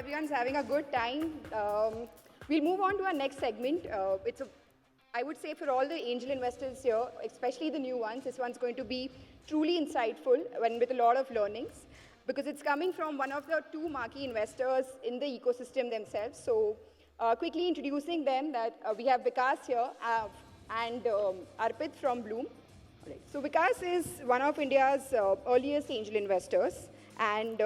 everyone's having a good time. We'll move on to our next segment. I would say for all the angel investors here, especially the new ones, this one's going to be truly insightful and with a lot of learnings because it's coming from one of the two marquee investors in the ecosystem themselves. So quickly introducing them that we have Vikas here and Arpit from Blume. Right. So Vikas is one of India's earliest angel investors and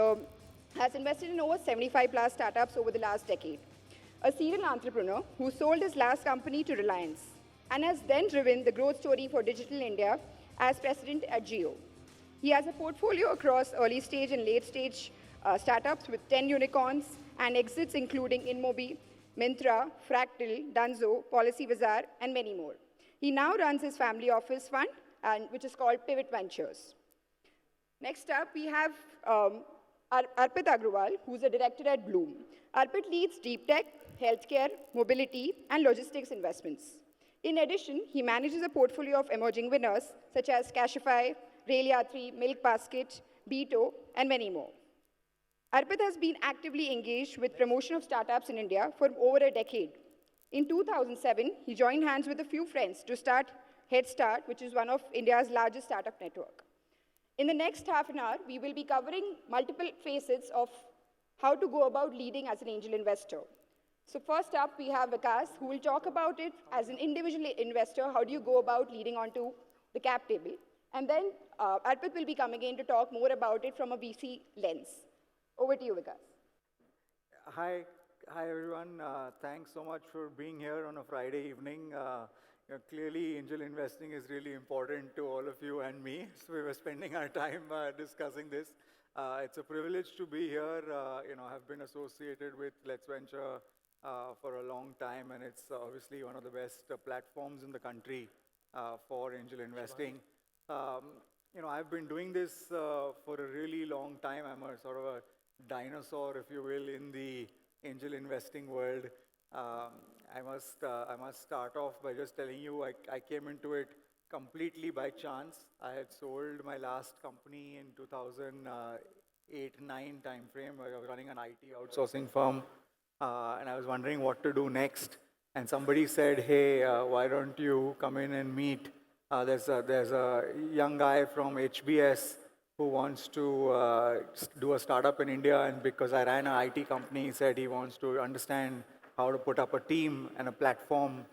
has invested in over 75 plus startups over the last decade. A serial entrepreneur who sold his last company to Reliance and has then driven the growth story for Digital India as president at Jio. He has a portfolio across early stage and late stage startups with 10 unicorns and exits including InMobi, Myntra, Fractal, Dunzo, Policy Bazaar, and many more. He now runs his family office fund, which is called Pivot Ventures. Next up, we have Arpit Agarwal, who's a director at Blume. Arpit leads deep tech, healthcare, mobility, and logistics investments. In addition, he manages a portfolio of emerging winners such as Cashify, Rail Yatri, Milk Basket, Beto, and many more. Arpit has been actively engaged with promotion of startups in India for over a decade. In 2007, he joined hands with a few friends to start Head Start, which is one of India's largest startup network. In the next half an hour, we will be covering multiple facets of how to go about leading as an angel investor. So first up, we have Vikas, who will talk about it as an individual investor. How do you go about leading onto the cap table? And then Arpit will be coming in to talk more about it from a VC lens. Over to you, Vikas. Hi everyone. Thanks so much for being here on a Friday evening. Clearly, angel investing is really important to all of you and me. So we were spending our time discussing this. It's a privilege to be here. I've been associated with LetsVenture for a long time, and it's obviously one of the best platforms in the country for angel investing. I've been doing this for a really long time. I'm a sort of a dinosaur, if you will, in the angel investing world. I must start off by just telling you I came into it completely by chance. I had sold my last company in 2008-9 timeframe. I was running an IT outsourcing firm, and I was wondering what to do next. And somebody said, "Hey, why don't you come in and meet? There's a young guy from HBS who wants to do a startup in India, and because I ran an IT company, he said he wants to understand how to put up a team and a platform."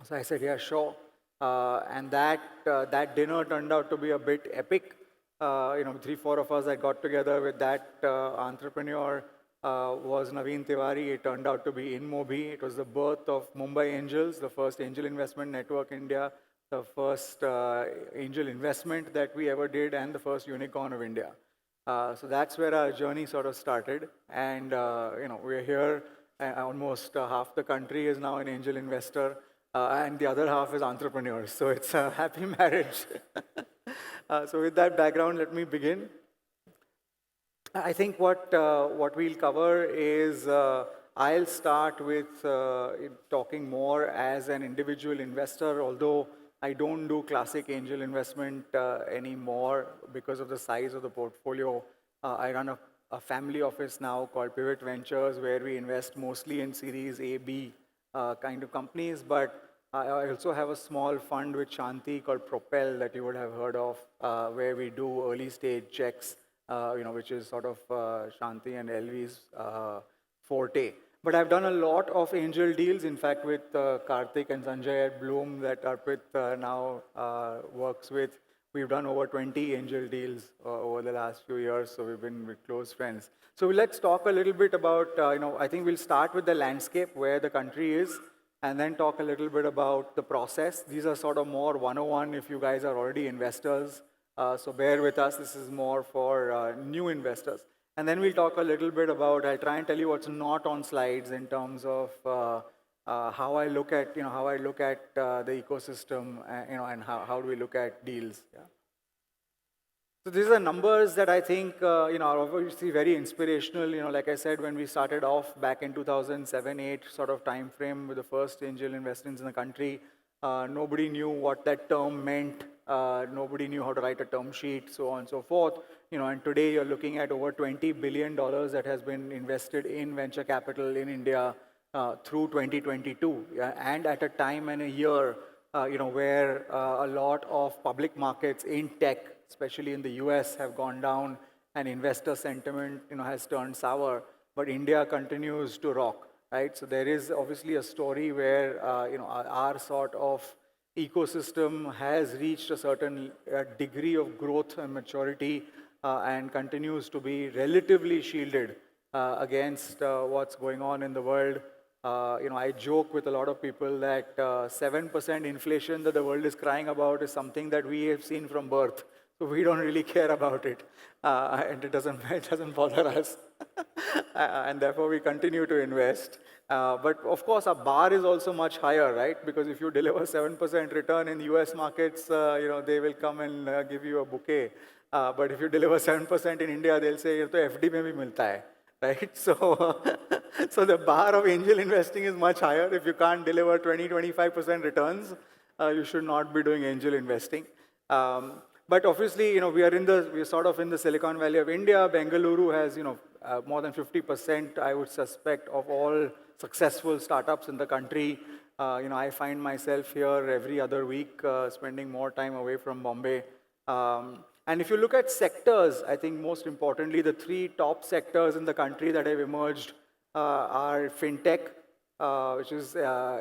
So I said, "Yeah, sure." And that dinner turned out to be a bit epic. 3-4 of us that got together with that entrepreneur was Naveen Tiwari. It turned out to be InMobi. It was the birth of Mumbai Angels, the first angel investment network in India, the first angel investment that we ever did, and the first unicorn of India. So that's where our journey sort of started. And we're here. Almost half the country is now an angel investor, and the other half is entrepreneurs. So it's a happy marriage. So with that background, let me begin. I think what we'll cover is I'll start with talking more as an individual investor, although I don't do classic angel investment anymore because of the size of the portfolio. I run a family office now called Pivot Ventures, where we invest mostly in Series A, B kind of companies. But I also have a small fund with Shanti called Propel that you would have heard of, where we do early stage checks, which is sort of Shanti and LV's forte. But I've done a lot of angel deals, in fact, with Karthik and Sanjay at Blume that Arpit now works with. We've done over 20 angel deals over the last few years, so we've been with close friends. So let's talk a little bit about, I think we'll start with the landscape, where the country is, and then talk a little bit about the process. These are sort of more 101 if you guys are already investors. So bear with us, this is more for new investors. And then we'll talk a little bit about, I'll try and tell you what's not on slides in terms of how I look at, the ecosystem, and how do we look at deals. Yeah. So these are numbers that I think, are obviously very inspirational. Like I said, when we started off back in 2007-8 sort of time frame with the first angel investments in the country, nobody knew what that term meant. Nobody knew how to write a term sheet, so on and so forth. And today you're looking at over $20 billion that has been invested in venture capital in India through 2022, and at a time and a year, where a lot of public markets in tech, especially in the US, have gone down, and investor sentiment, has turned sour. But India continues to rock, right? So there is obviously a story where, our sort of ecosystem has reached a certain degree of growth and maturity, and continues to be relatively shielded against what's going on in the world. I joke with a lot of people that 7% inflation that the world is crying about is something that we have seen from birth. So we don't really care about it, and it doesn't bother us, and therefore we continue to invest. But of course, our bar is also much higher, right? Because if you deliver 7% return in US markets, they will come and give you a bouquet. But if you deliver 7% in India, they'll say, "ये तो FD में भी मिलता है," right? So, so the bar of angel investing is much higher. If you can't deliver 20-25% returns, you should not be doing angel investing. But obviously, we're sort of in the Silicon Valley of India. Bengaluru has, more than 50%, I would suspect, of all successful startups in the country. I find myself here every other week, spending more time away from Bombay. And if you look at sectors, I think most importantly, the three top sectors in the country that have emerged are fintech, which is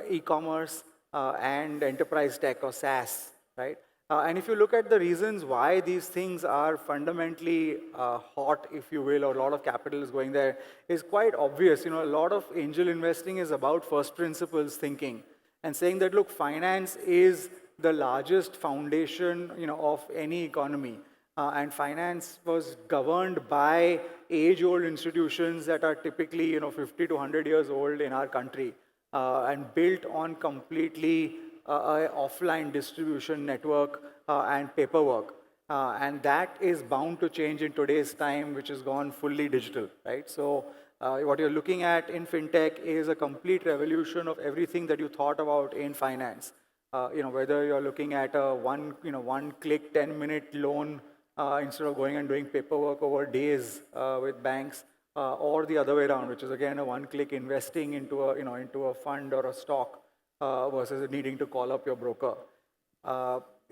e-commerce, and enterprise tech or SaaS, right? And if you look at the reasons why these things are fundamentally hot, if you will, or a lot of capital is going there, is quite obvious. A lot of angel investing is about first principles thinking and saying that, look, finance is the largest foundation, of any economy. And finance was governed by age-old institutions that are typically, 50 to 100 years old in our country, and built on completely offline distribution network and paperwork. And that is bound to change in today's time, which has gone fully digital, right? So what you're looking at in fintech is a complete revolution of everything that you thought about in finance. Whether you're looking at a one-click, 10-minute loan instead of going and doing paperwork over days with banks, or the other way around, which is again a one-click investing into a fund or a stock versus needing to call up your broker.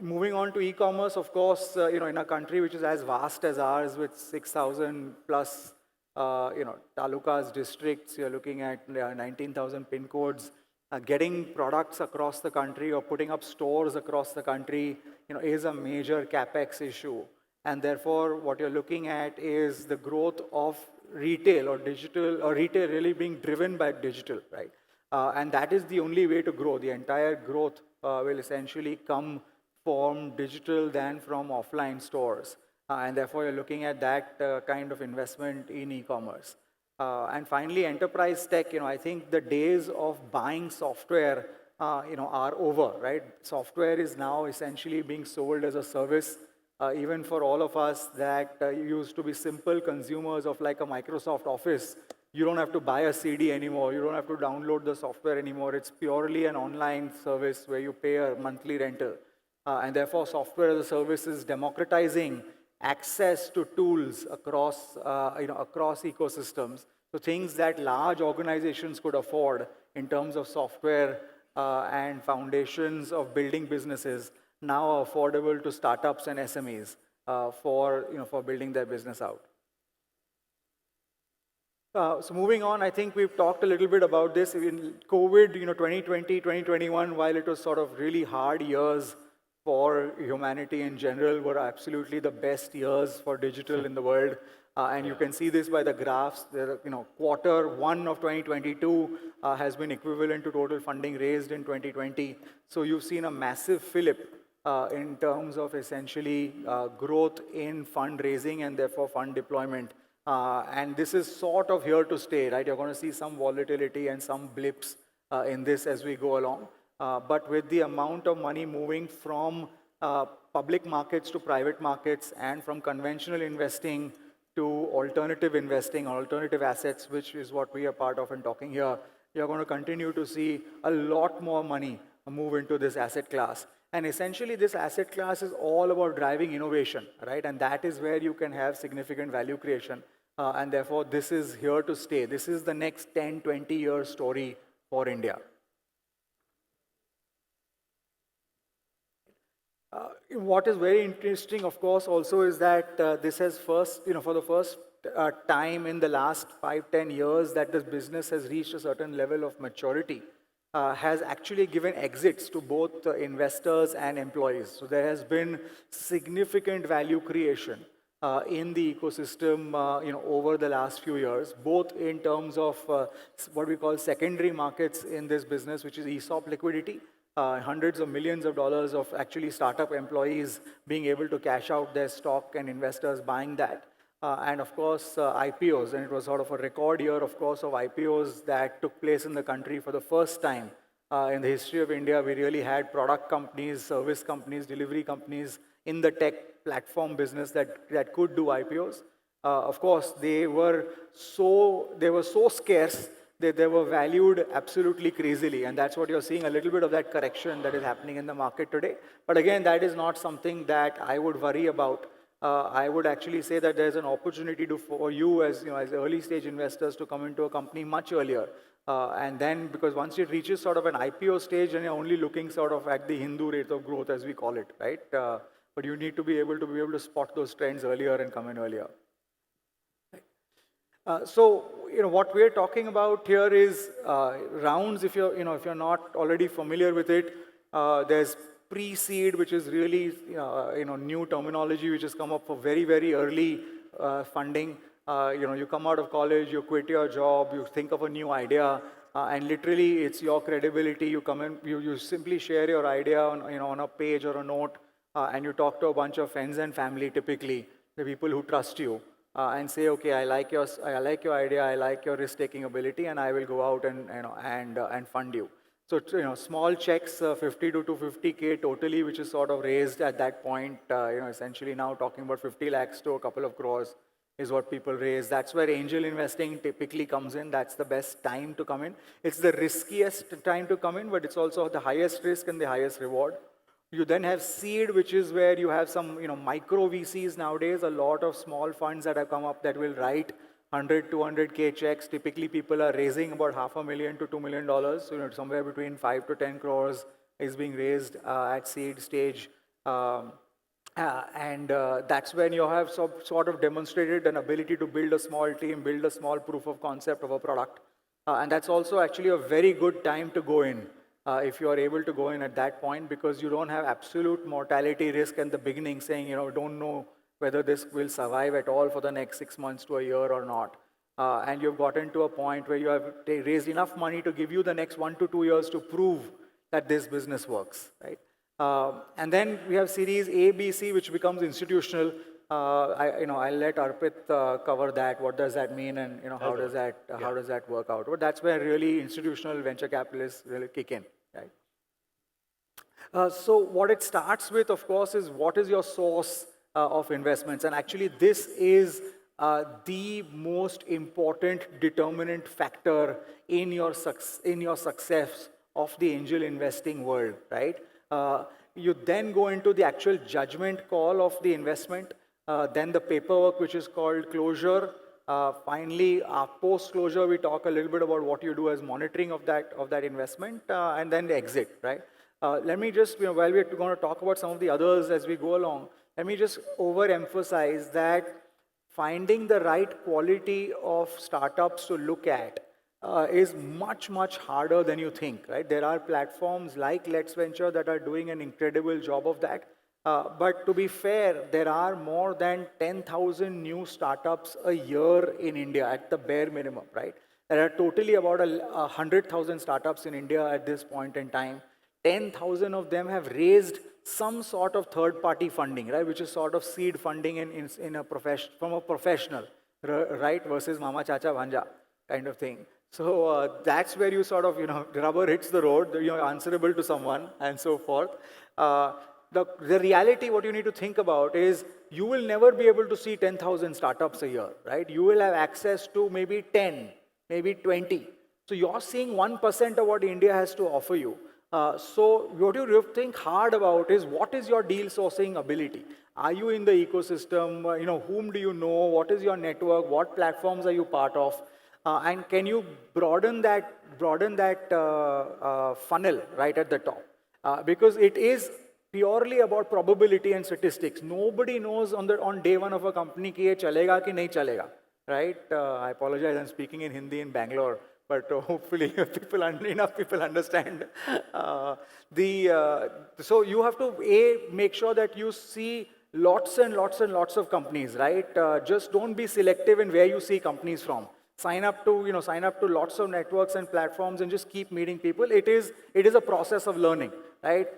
Moving on to e-commerce, of course, in a country which is as vast as ours with 6,000 plus, talukas, districts, you're looking at 19,000 pin codes. Getting products across the country or putting up stores across the country, is a major capex issue. And therefore, what you're looking at is the growth of retail or digital, or retail really being driven by digital, right? And that is the only way to grow. The entire growth will essentially come from digital than from offline stores. And therefore, you're looking at that kind of investment in e-commerce. And finally, enterprise tech, I think the days of buying software, are over, right? Software is now essentially being sold as a service. Even for all of us that used to be simple consumers of like a Microsoft Office, you don't have to buy a CD anymore. You don't have to download the software anymore. It's purely an online service where you pay a monthly rental. And therefore, software as a service is democratizing access to tools across, across ecosystems. So things that large organizations could afford in terms of software and foundations of building businesses now are affordable to startups and SMEs for building their business out. So moving on, I think we've talked a little bit about this. In COVID, 2020, 2021, while it was sort of really hard years for humanity in general, were absolutely the best years for digital in the world. And you can see this by the graphs. Quarter one of 2022 has been equivalent to total funding raised in 2020. So you've seen a massive fillip in terms of essentially growth in fundraising and therefore fund deployment. And this is sort of here to stay, right? You're going to see some volatility and some blips in this as we go along. But with the amount of money moving from public markets to private markets and from conventional investing to alternative investing, alternative assets, which is what we are part of and talking here, you're going to continue to see a lot more money move into this asset class. And essentially, this asset class is all about driving innovation, right? And that is where you can have significant value creation. And therefore, this is here to stay. This is the next 10, 20-year story for India. What is very interesting, of course, also is that this has first, for the first time in the last 5, 10 years that this business has reached a certain level of maturity, has actually given exits to both investors and employees. So there has been significant value creation in the ecosystem, over the last few years, both in terms of what we call secondary markets in this business, which is ESOP liquidity. Hundreds of millions of dollars of actually startup employees being able to cash out their stock and investors buying that. And of course, IPOs, and it was sort of a record year, of course, of IPOs that took place in the country for the first time. In the history of India, we really had product companies, service companies, delivery companies in the tech platform business that could do IPOs. Of course, they were so scarce that they were valued absolutely crazily, and that's what you're seeing, a little bit of that correction that is happening in the market today. But again, that is not something that I would worry about. I would actually say that there's an opportunity for you as early stage investors to come into a company much earlier. And then, because once it reaches sort of an IPO stage, and you're only looking sort of at the Hindu rate of growth, as we call it, right? But you need to be able to spot those trends earlier and come in earlier. So what we're talking about here is rounds. If you're not already familiar with it, there's pre-seed, which is really new terminology which has come up for very, very early funding. You come out of college, you quit your job, you think of a new idea, and literally it's your credibility. You come in, you simply share your idea on a page or a note, and you talk to a bunch of friends and family, typically the people who trust you. And say, okay, I like your idea, I like your risk-taking ability, and I will go out and fund you. So small checks, 50 to 250K totally, which is sort of raised at that point. Essentially now talking about 50 lakhs to a couple of crores is what people raise. That's where angel investing typically comes in. That's the best time to come in. It's the riskiest time to come in, but it's also the highest risk and the highest reward. You then have seed, which is where you have some micro VCs nowadays, a lot of small funds that have come up that will write 100, 200K checks. Typically, people are raising about $500,000 to $2 million. So somewhere between 5 to 10 crores is being raised at seed stage. And that's when you have sort of demonstrated an ability to build a small team, build a small proof of concept of a product. And that's also actually a very good time to go in. If you are able to go in at that point, because you don't have absolute mortality risk in the beginning, saying, don't know whether this will survive at all for the next 6 months to a year or not. And you've gotten to a point where you have raised enough money to give you the next 1 to 2 years to prove that this business works, right? And then we have series A, B, C, which becomes institutional. I'll let Arpit cover that. What does that mean, and how does that work out? But that's where really institutional venture capitalists really kick in, right? So what it starts with, of course, is what is your source of investments, and actually this is the most important determinant factor in your success of the angel investing world, right? You then go into the actual judgment call of the investment. Then the paperwork, which is called closure. Finally, post-closure, we talk a little bit about what you do as monitoring of that investment, and then the exit, right? Let me just, while we're going to talk about some of the others as we go along, let me just overemphasize that finding the right quality of startups to look at is much, much harder than you think, right? There are platforms like Let's Venture that are doing an incredible job of that. But to be fair, there are more than 10,000 new startups a year in India at the bare minimum, right? There are totally about 100,000 startups in India at this point in time. 10,000 of them have raised some sort of third-party funding, right? Which is sort of seed funding from a professional, right? Versus Mama Chacha Bhanja kind of thing. So that's where you sort of, the rubber hits the road, you're answerable to someone and so forth. The reality, what you need to think about is you will never be able to see 10,000 startups a year, right? You will have access to maybe 10, maybe 20. So you're seeing 1% of what India has to offer you. So what you think hard about is what is your deal sourcing ability? Are you in the ecosystem? Whom do you know? What is your network? What platforms are you part of? And can you broaden that funnel right at the top? Because it is purely about probability and statistics. Nobody knows on day one of a company कि ये चलेगा कि नहीं चलेगा, right? I apologize, I'm speaking in Hindi in Bangalore, but hopefully enough people understand. So you have to make sure that you see lots and lots and lots of companies, right? Just don't be selective in where you see companies from. Sign up to lots of networks and platforms and just keep meeting people. It is a process of learning, right?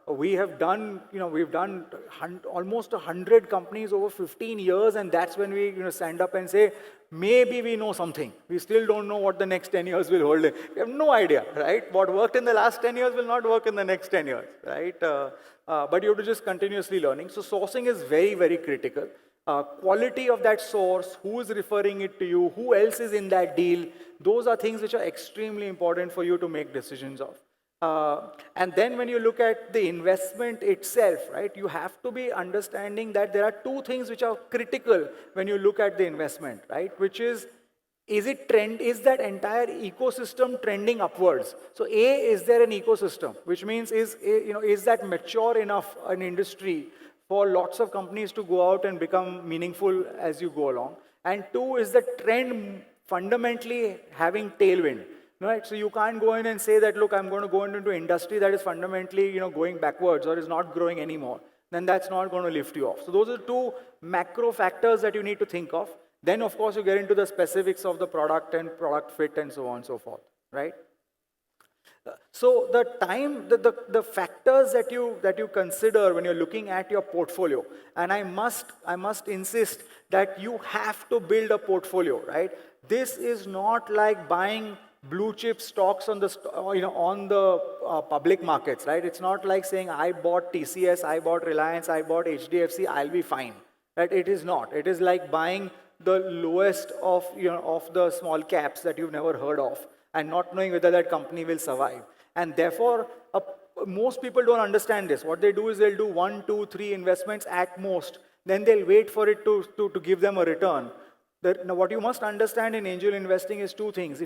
We've done almost 100 companies over 15 years, and that's when we stand up and say, maybe we know something. We still don't know what the next 10 years will hold. We have no idea, right? What worked in the last 10 years will not work in the next 10 years, right? But you have to just continuously learning. So sourcing is very, very critical. Quality of that source, who is referring it to you, who else is in that deal, those are things which are extremely important for you to make decisions of. And then when you look at the investment itself, right, you have to be understanding that there are two things which are critical when you look at the investment, right, which is that entire ecosystem trending upwards? So is there an ecosystem, which means is that mature enough an industry for lots of companies to go out and become meaningful as you go along? And two, is the trend fundamentally having tailwind? Right? So you can't go in and say that, look, I'm going to go into industry that is fundamentally going backwards or is not growing anymore. Then that's not going to lift you off. So those are two macro factors that you need to think of. Then, of course, you get into the specifics of the product and product fit and so on and so forth, right? So the factors that you consider when you're looking at your portfolio, and I must insist that you have to build a portfolio, right? This is not like buying blue chip stocks on the public markets, right? It's not like saying I bought TCS, I bought Reliance, I bought HDFC, I'll be fine, right? It is not. It is like buying the lowest of the small caps that you've never heard of and not knowing whether that company will survive. And therefore, most people don't understand this. What they do is they'll do 1, 2, 3 investments at most. Then they'll wait for it to give them a return. Now, what you must understand in angel investing is two things.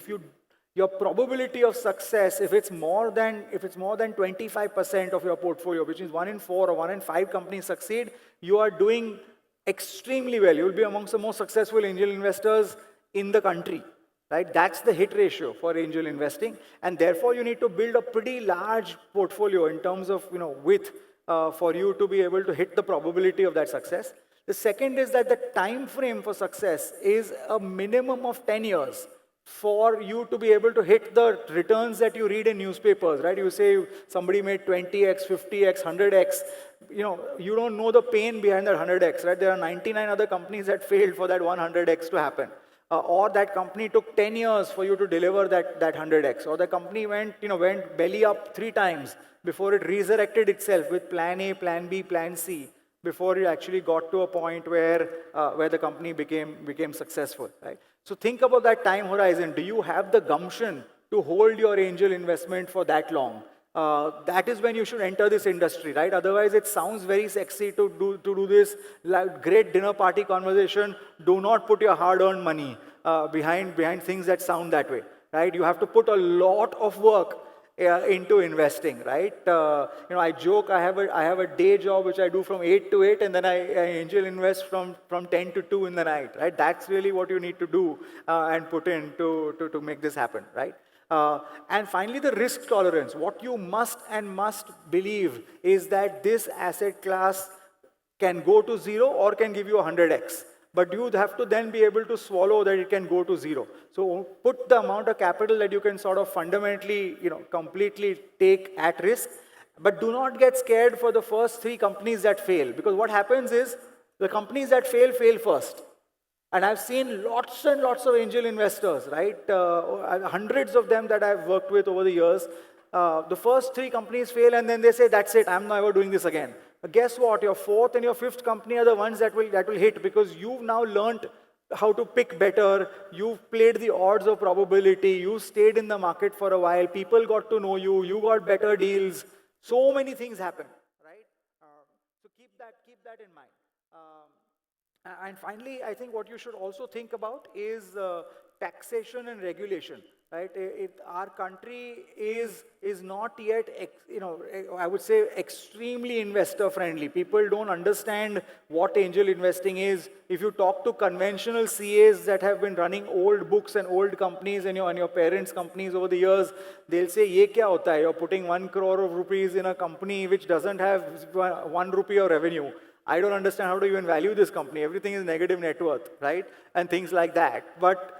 Your probability of success, if it's more than 25% of your portfolio, which is 1 in 4 or 1 in 5 companies succeed, you are doing extremely well. You will be amongst the most successful angel investors in the country, right? That's the hit ratio for angel investing, and therefore you need to build a pretty large portfolio in terms of width for you to be able to hit the probability of that success. The second is that the time frame for success is a minimum of 10 years. For you to be able to hit the returns that you read in newspapers, right? You say somebody made 20x, 50x, 100x. You don't know the pain behind that 100x, right? There are 99 other companies that failed for that 100x to happen. Or that company took 10 years for you to deliver that 100x. Or the company went belly up 3 times before it resurrected itself with plan A, plan B, plan C, before it actually got to a point where the company became successful, right? So think about that time horizon. Do you have the gumption to hold your angel investment for that long? That is when you should enter this industry, right? Otherwise, it sounds very sexy to do this like great dinner party conversation. Do not put your hard-earned money behind things that sound that way, right? You have to put a lot of work into investing, right? I joke I have a day job which I do from 8 to 8, and then I angel invest from 10 to 2 in the night, right? That's really what you need to do and put in to make this happen, right? And finally, the risk tolerance. What you must believe is that this asset class can go to 0 or can give you 100x. But you have to then be able to swallow that it can go to 0. So put the amount of capital that you can sort of fundamentally, completely take at risk. But do not get scared for the first 3 companies that fail. Because what happens is, the companies that fail first. And I've seen lots and lots of angel investors, right? Hundreds of them that I've worked with over the years. The first 3 companies fail and then they say, that's it, I'm never doing this again. But guess what? Your 4th and your 5th company are the ones that will hit, because you've now learned how to pick better, you've played the odds of probability, you stayed in the market for a while, people got to know you, you got better deals. So many things happen, right? So keep that in mind. And finally, I think what you should also think about is taxation and regulation, right? Our country is not yet, I would say extremely investor friendly. People don't understand what angel investing is. If you talk to conventional CAs that have been running old books and old companies and your parents' companies over the years, they'll say, "Ye kya hota hai? You're putting 1 crore of rupees in a company which doesn't have 1 rupee of revenue. I don't understand how to even value this company. Everything is negative net worth," right? And things like that. But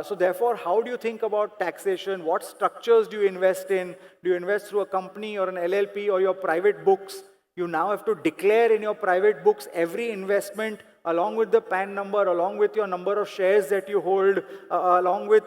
so therefore, how do you think about taxation? What structures do you invest in? Do you invest through a company or an LLP or your private books? You now have to declare in your private books every investment along with the PAN number, along with your number of shares that you hold, along with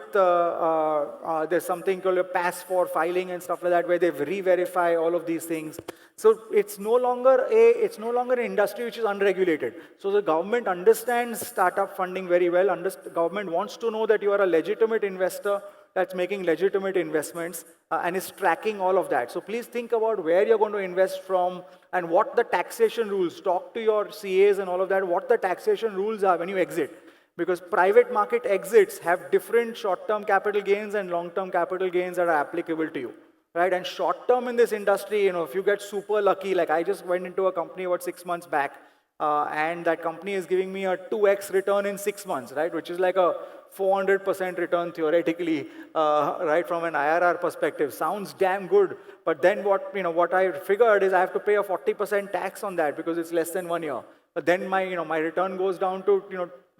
there's something called a pass for filing and stuff like that, where they re-verify all of these things. So it's no longer an industry which is unregulated. So the government understands startup funding very well. Government wants to know that you are a legitimate investor that's making legitimate investments and is tracking all of that. So please think about where you're going to invest from and what the taxation rules. Talk to your CAs and all of that, what the taxation rules are when you exit. Because private market exits have different short-term capital gains and long-term capital gains that are applicable to you. Right? And short-term in this industry, if you get super lucky, like I just went into a company about 6 months back, and that company is giving me a 2x return in 6 months, right? Which is like a 400% return theoretically, right, from an IRR perspective. Sounds damn good. But then what I figured is I have to pay a 40% tax on that because it's less than 1 year. But then my return goes down to,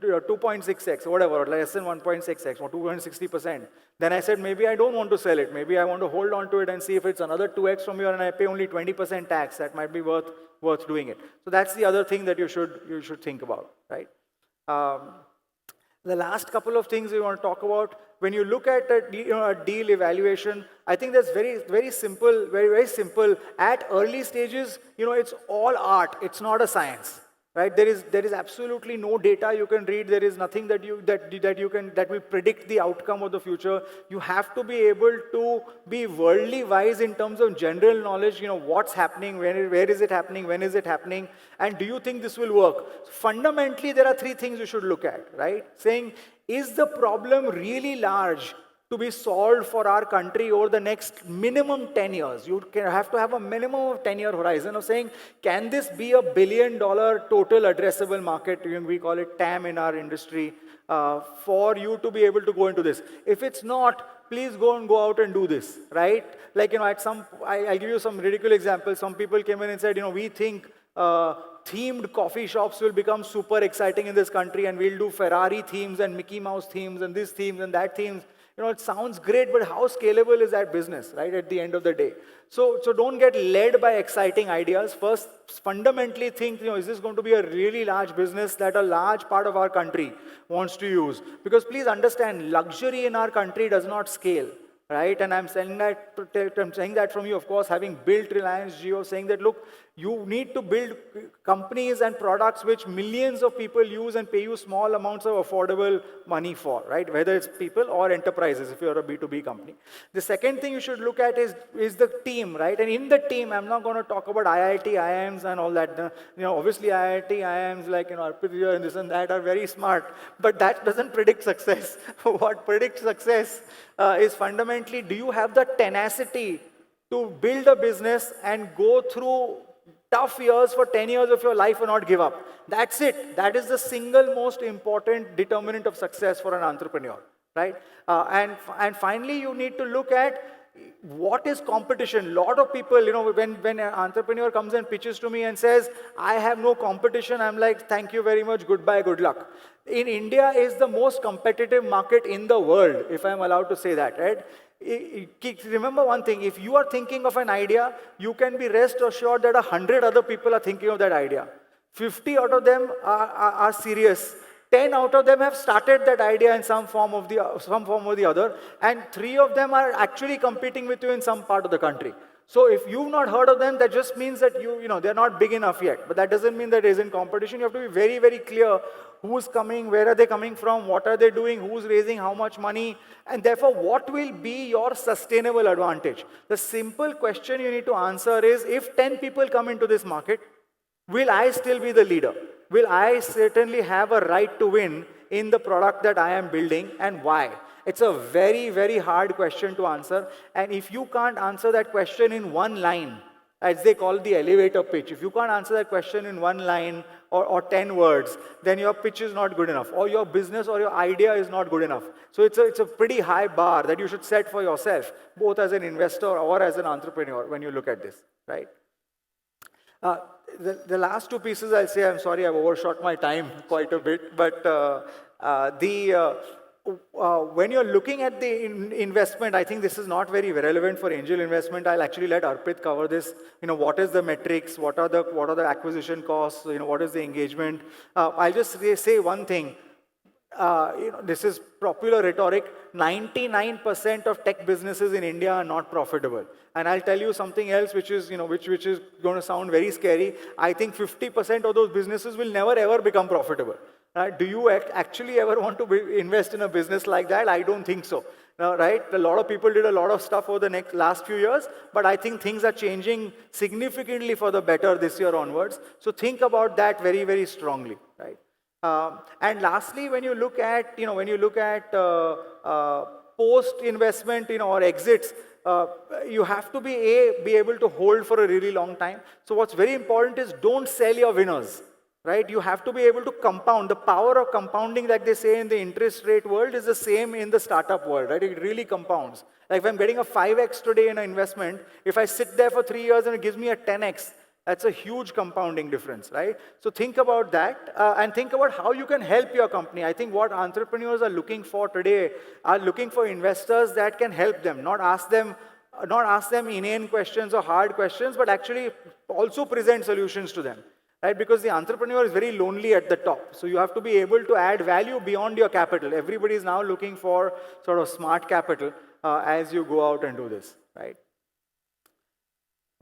2.6x or whatever, less than 1.6x or 260%. Then I said, maybe I don't want to sell it. Maybe I want to hold on to it and see if it's another 2x from here and I pay only 20% tax. That might be worth doing it. So that's the other thing that you should think about, right? The last couple of things we want to talk about, when you look at a deal evaluation, I think that's very simple, very simple. At early stages, it's all art. It's not a science. Right? There is absolutely no data you can read. There is nothing that will predict the outcome of the future. You have to be able to be worldly wise in terms of general knowledge. What's happening, where is it happening, when is it happening, and do you think this will work? Fundamentally, there are 3 things you should look at. Right? Saying, is the problem really large to be solved for our country over the next minimum 10 years. You have to have a minimum of 10-year horizon of saying, can this be a $1 billion total addressable market, we call it TAM in our industry, for you to be able to go into this. If it's not, please go out and do this, right? Like, I'll give you some ridiculous examples. Some people came in and said, we think themed coffee shops will become super exciting in this country and we'll do Ferrari themes and Mickey Mouse themes and this themes and that themes. It sounds great, but how scalable is that business, right, at the end of the day? So don't get led by exciting ideas. First, fundamentally think, is this going to be a really large business that a large part of our country wants to use? Because please understand, luxury in our country does not scale. Right? And I'm saying that from you, of course, having built Reliance Jio, saying that, look, you need to build companies and products which millions of people use and pay you small amounts of affordable money for, right? Whether it's people or enterprises, if you're a B2B company. The second thing you should look at is the team, right? And in the team, I'm not going to talk about IIT, IIMs and all that. Obviously IIT, IIMs like, Arpit Agarwal and this and that are very smart, but that doesn't predict success. What predicts success is fundamentally, do you have the tenacity to build a business and go through tough years for 10 years of your life and not give up? That's it. That is the single most important determinant of success for an entrepreneur, right? And finally, you need to look at what is competition. A lot of people, when an entrepreneur comes and pitches to me and says, I have no competition, I'm like, thank you very much, goodbye, good luck. In India is the most competitive market in the world, if I'm allowed to say that, right? Remember one thing, if you are thinking of an idea, you can be rest assured that 100 other people are thinking of that idea. 50 out of them are serious. 10 out of them have started that idea in some form or the other, and 3 of them are actually competing with you in some part of the country. So if you've not heard of them, that just means that they're not big enough yet. But that doesn't mean that there isn't competition. You have to be very, very clear who's coming, where are they coming from, what are they doing, who's raising how much money, and therefore what will be your sustainable advantage. The simple question you need to answer is, if 10 people come into this market, will I still be the leader? Will I certainly have a right to win in the product that I am building, and why? It's a very, very hard question to answer. And if you can't answer that question in one line, as they call the elevator pitch, if you can't answer that question in one line or 10 words, then your pitch is not good enough, or your business or your idea is not good enough. So it's a pretty high bar that you should set for yourself, both as an investor or as an entrepreneur when you look at this, right? The last two pieces I'll say, I'm sorry I've overshot my time quite a bit, but when you're looking at the investment, I think this is not very relevant for angel investment. I'll actually let Arpit cover this. What is the metrics? What are the acquisition costs? What is the engagement? I'll just say one thing. This is popular rhetoric. 99% of tech businesses in India are not profitable. And I'll tell you something else, which is which is going to sound very scary. I think 50% of those businesses will never ever become profitable. Do you actually ever want to invest in a business like that? I don't think so. Right? A lot of people did a lot of stuff over the last few years, but I think things are changing significantly for the better this year onwards. So think about that very, very strongly, right? And lastly, when you look at post-investment, or exits, you have to be able to hold for a really long time. So what's very important is, don't sell your winners. Right? You have to be able to compound. The power of compounding, like they say in the interest rate world, is the same in the startup world. Right? It really compounds. Like if I'm getting a 5x today in an investment, if I sit there for 3 years and it gives me a 10x, that's a huge compounding difference, right? So think about that and think about how you can help your company. I think what entrepreneurs are looking for today are looking for investors that can help them, not ask them inane questions or hard questions, but actually also present solutions to them. Right? Because the entrepreneur is very lonely at the top. So you have to be able to add value beyond your capital. Everybody is now looking for sort of smart capital as you go out and do this, right?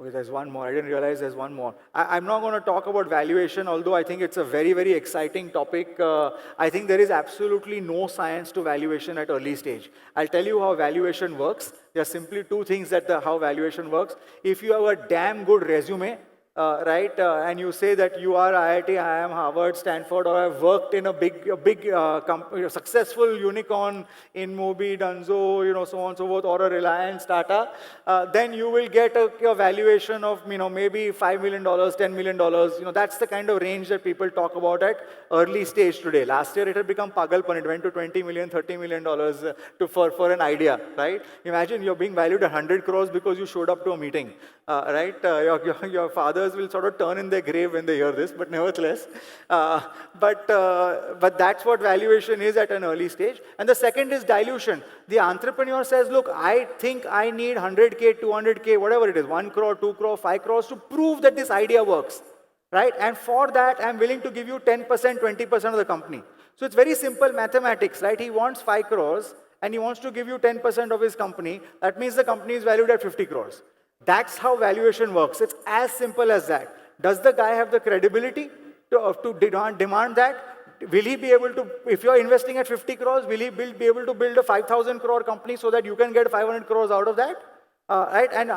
Okay, there's one more. I didn't realize there's one more. I'm not going to talk about valuation, although I think it's a very, very exciting topic. I think there is absolutely no science to valuation at early stage. I'll tell you how valuation works. There are simply two things how valuation works. If you have a damn good resume, right? And you say that you are IIT, IIM, Harvard, Stanford, or have worked in a big successful unicorn in Mobi, Dunzo, so on and so forth, or a Reliance, Tata, then you will get a valuation of, maybe $5 million, $10 million. That's the kind of range that people talk about at early stage today. Last year, it had become pagalpan. It went to $20 million, $30 million for an idea, right? Imagine you're being valued at 100 crores because you showed up to a meeting, right? Your fathers will sort of turn in their grave when they hear this, but nevertheless. But that's what valuation is at an early stage. And the second is dilution. The entrepreneur says, look, I think I need 100K, 200K, whatever it is, 1 crore, 2 crore, 5 crores to prove that this idea works, right? And for that, I'm willing to give you 10%, 20% of the company. So it's very simple mathematics, right? He wants 5 crores and he wants to give you 10% of his company. That means the company is valued at 50 crores. That's how valuation works. It's as simple as that. Does the guy have the credibility to demand that? Will he be able to, if you're investing at 50 crores, will he be able to build a 5,000 crore company so that you can get 500 crores out of that? Right? And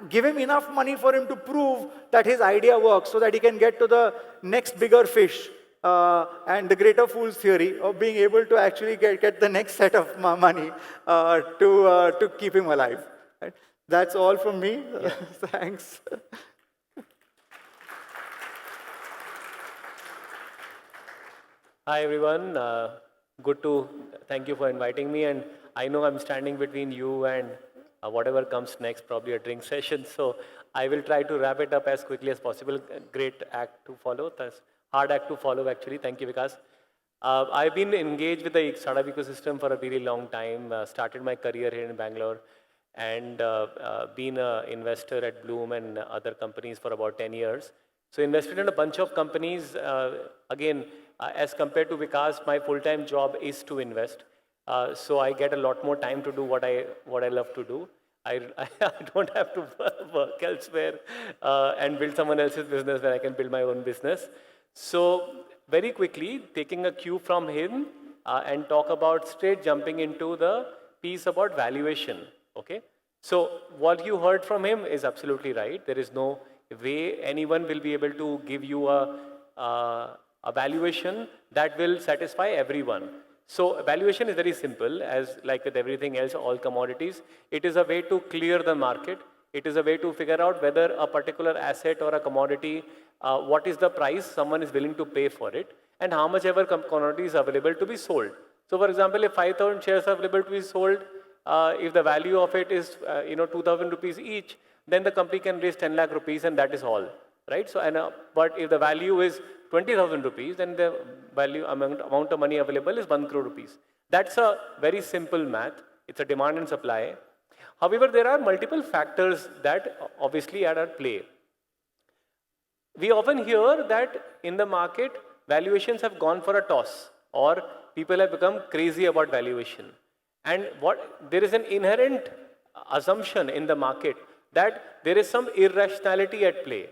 give him enough money for him to prove that his idea works so that he can get to the next bigger fish. And the greater fool's theory of being able to actually get the next set of money to keep him alive. Right? That's all from me. Yeah. Thanks. Hi, everyone. Thank you for inviting me. And I know I'm standing between you and whatever comes next, probably a drink session. So I will try to wrap it up as quickly as possible. Great act to follow. That's hard act to follow, actually. Thank you, Vikas. I've been engaged with the startup ecosystem for a very long time. Started my career here in Bangalore. And been an investor at Blume and other companies for about 10 years. So invested in a bunch of companies. Again, as compared to Vikas, my full-time job is to invest. So I get a lot more time to do what I love to do. I don't have to work elsewhere and build someone else's business where I can build my own business. So very quickly, taking a cue from him and talk about straight jumping into the piece about valuation. Okay. So what you heard from him is absolutely right. There is no way anyone will be able to give you a valuation that will satisfy everyone. So valuation is very simple, as like with everything else, all commodities. It is a way to clear the market. It is a way to figure out whether a particular asset or a commodity, what is the price someone is willing to pay for it, and how much ever commodity is available to be sold. So for example, if 5,000 shares are available to be sold, if the value of it is 2,000 rupees each, then the company can raise 10 lakh rupees and that is all, right? So, but if the value is 20,000 rupees, then the value amount of money available is 1 crore rupees. That's a very simple math. It's a demand and supply. However, there are multiple factors that obviously are at play. We often hear that in the market, valuations have gone for a toss, or people have become crazy about valuation. And there is an inherent assumption in the market that there is some irrationality at play.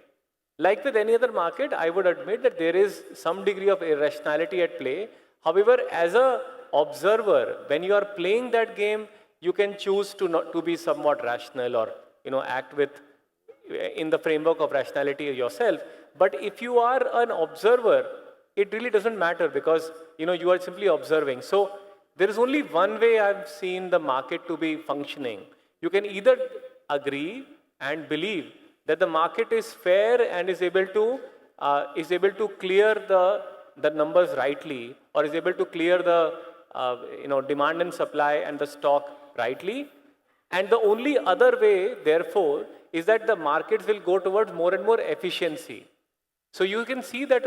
Like with any other market, I would admit that there is some degree of irrationality at play. However, as an observer, when you are playing that game, you can choose to be somewhat rational or act in the framework of rationality yourself. But if you are an observer, it really doesn't matter because you are simply observing. So there is only one way I've seen the market to be functioning. You can either agree and believe that the market is fair and is able to clear the numbers rightly, or is able to clear the demand and supply and the stock rightly. And the only other way, therefore, is that the markets will go towards more and more efficiency. So you can see that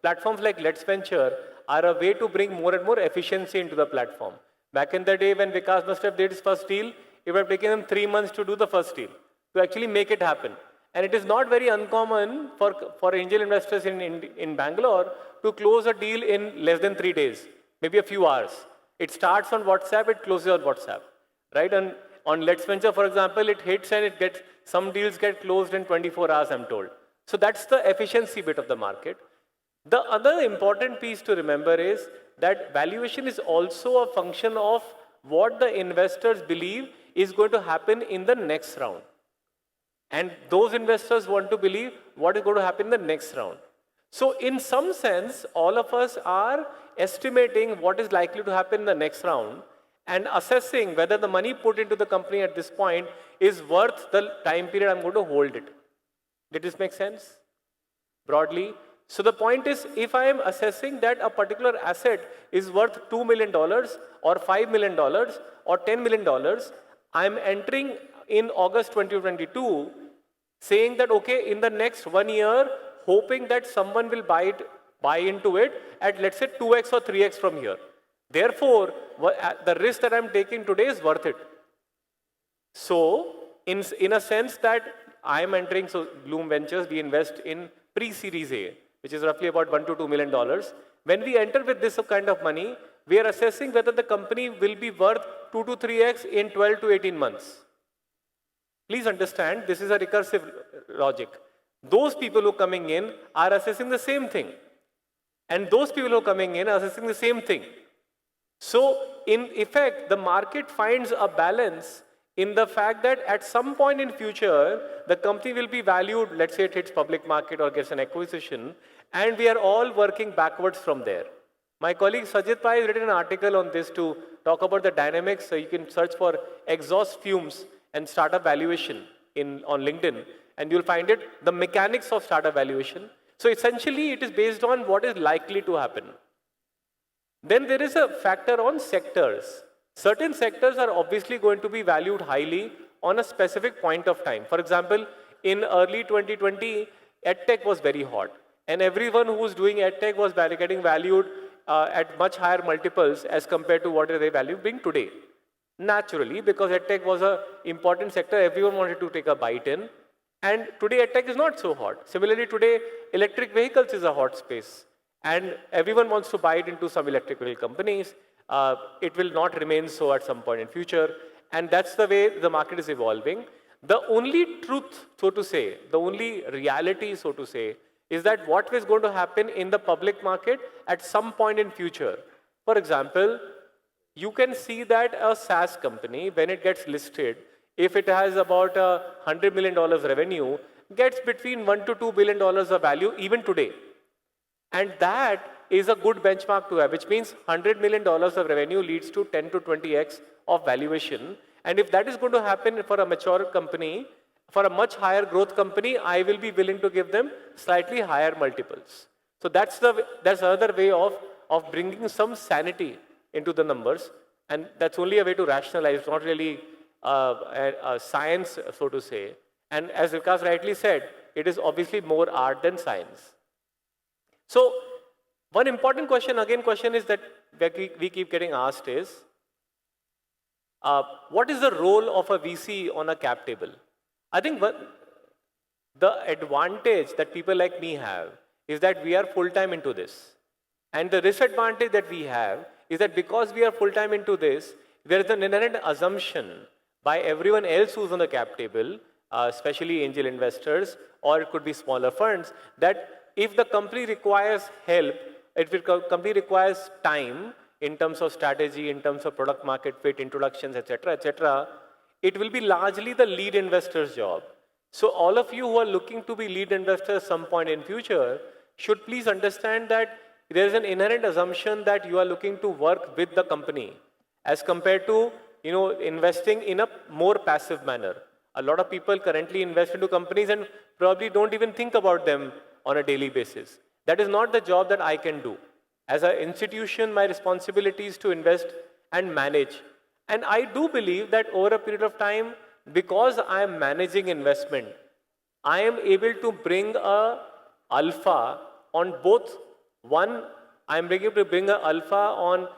platforms like Let's Venture are a way to bring more and more efficiency into the platform. Back in the day when Vikas must have did his first deal, it would have taken him 3 months to do the first deal, to actually make it happen. And it is not very uncommon for angel investors in Bangalore to close a deal in less than 3 days, maybe a few hours. It starts on WhatsApp, it closes on WhatsApp, right? And on Let's Venture, for example, it hits and some deals get closed in 24 hours, I'm told. So that's the efficiency bit of the market. The other important piece to remember is that valuation is also a function of what the investors believe is going to happen in the next round. And those investors want to believe what is going to happen in the next round. So in some sense, all of us are estimating what is likely to happen in the next round and assessing whether the money put into the company at this point is worth the time period I'm going to hold it. Did this make sense? Broadly. So the point is, if I am assessing that a particular asset is worth $2 million or $5 million or $10 million, I'm entering in August 2022 saying that, okay, in the next 1 year, hoping that someone will buy into it at, let's say, 2x or 3x from here. Therefore, the risk that I'm taking today is worth it. So, in a sense that I'm entering, so Blume Ventures, we invest in pre-series A, which is roughly about $1 to $2 million. When we enter with this kind of money, we are assessing whether the company will be worth 2 to 3x in 12 to 18 months. Please understand, this is a recursive logic. Those people who are coming in are assessing the same thing. And those people who are coming in are assessing the same thing. So, in effect, the market finds a balance in the fact that at some point in future, the company will be valued, let's say it hits public market or gets an acquisition, and we are all working backwards from there. My colleague Sajid Pai has written an article on this to talk about the dynamics. So you can search for exhaust fumes and startup valuation on LinkedIn, and you'll find it, the mechanics of startup valuation. So essentially, it is based on what is likely to happen. Then there is a factor on sectors. Certain sectors are obviously going to be valued highly on a specific point of time. For example, in early 2020, EdTech was very hot. And everyone who was doing EdTech was getting valued at much higher multiples as compared to what they value being today. Naturally, because EdTech was an important sector, everyone wanted to take a bite in. And today, EdTech is not so hot. Similarly, today, electric vehicles is a hot space. And everyone wants to buy it into some electric vehicle companies. It will not remain so at some point in future. And that's the way the market is evolving. The only truth, so to say, the only reality, so to say, is that what is going to happen in the public market at some point in future. For example, you can see that a SaaS company, when it gets listed, if it has about $100 million revenue, gets between $1 to $2 billion of value even today. And that is a good benchmark to have, which means $100 million of revenue leads to 10 to 20x of valuation. And if that is going to happen for a mature company, for a much higher growth company, I will be willing to give them slightly higher multiples. So that's another way of bringing some sanity into the numbers. And that's only a way to rationalize. It's not really a science, so to say. And as Vikas rightly said, it is obviously more art than science. So one important question is that we keep getting asked is, what is the role of a VC on a cap table? I think the advantage that people like me have is that we are full-time into this. And the disadvantage that we have is that because we are full-time into this, there is an inherent assumption by everyone else who's on the cap table, especially angel investors, or it could be smaller funds, that if the company requires help, if the company requires time in terms of strategy, in terms of product market fit, introductions, etc., it will be largely the lead investor's job. So all of you who are looking to be lead investors some point in future should please understand that there is an inherent assumption that you are looking to work with the company as compared to investing in a more passive manner. A lot of people currently invest into companies and probably don't even think about them on a daily basis. That is not the job that I can do. As an institution, my responsibility is to invest and manage. And I do believe that over a period of time, because I am managing investment, I am able to bring a alpha on both. One, I am able to bring a alpha on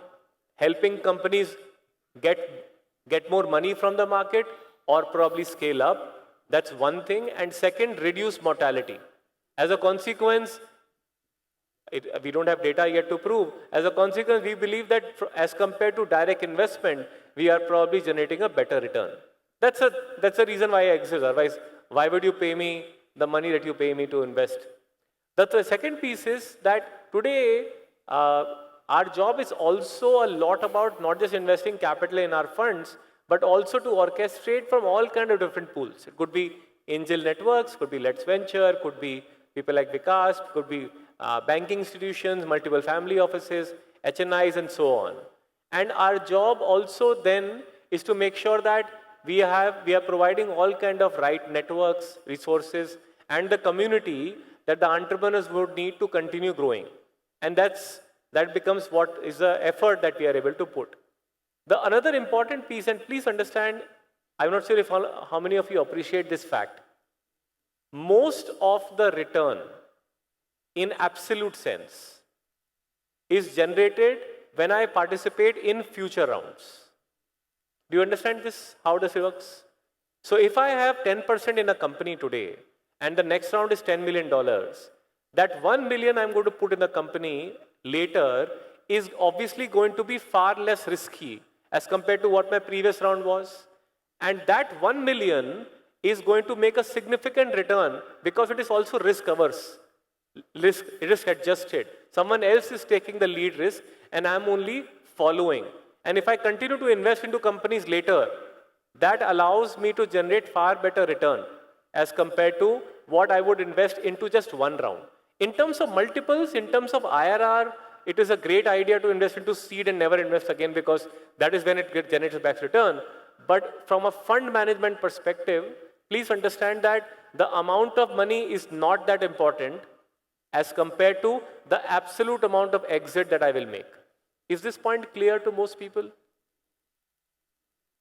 helping companies get more money from the market or probably scale up. That's one thing. And second, reduce mortality. As a consequence, we don't have data yet to prove. As a consequence, we believe that as compared to direct investment, we are probably generating a better return. That's the reason why I exist. Otherwise, why would you pay me the money that you pay me to invest? The second piece is that today, our job is also a lot about not just investing capital in our funds, but also to orchestrate from all kinds of different pools. It could be angel networks, could be Let's Venture, could be people like Vikas, could be banking institutions, multiple family offices, HNIs, and so on. And our job also then is to make sure that we are providing all kind of right networks, resources, and the community that the entrepreneurs would need to continue growing. And that becomes what is the effort that we are able to put. The another important piece, and please understand, I'm not sure if how many of you appreciate this fact. Most of the return in absolute sense is generated when I participate in future rounds. Do you understand this? How does it work? So if I have 10% in a company today and the next round is $10 million, that 1 million I'm going to put in the company later is obviously going to be far less risky as compared to what my previous round was. And that 1 million is going to make a significant return because it is also risk averse, risk adjusted. Someone else is taking the lead risk and I'm only following. And if I continue to invest into companies later, that allows me to generate far better return as compared to what I would invest into just one round. In terms of multiples, in terms of IRR, it is a great idea to invest into seed and never invest again because that is when it generates back return. But from a fund management perspective, please understand that the amount of money is not that important as compared to the absolute amount of exit that I will make. Is this point clear to most people?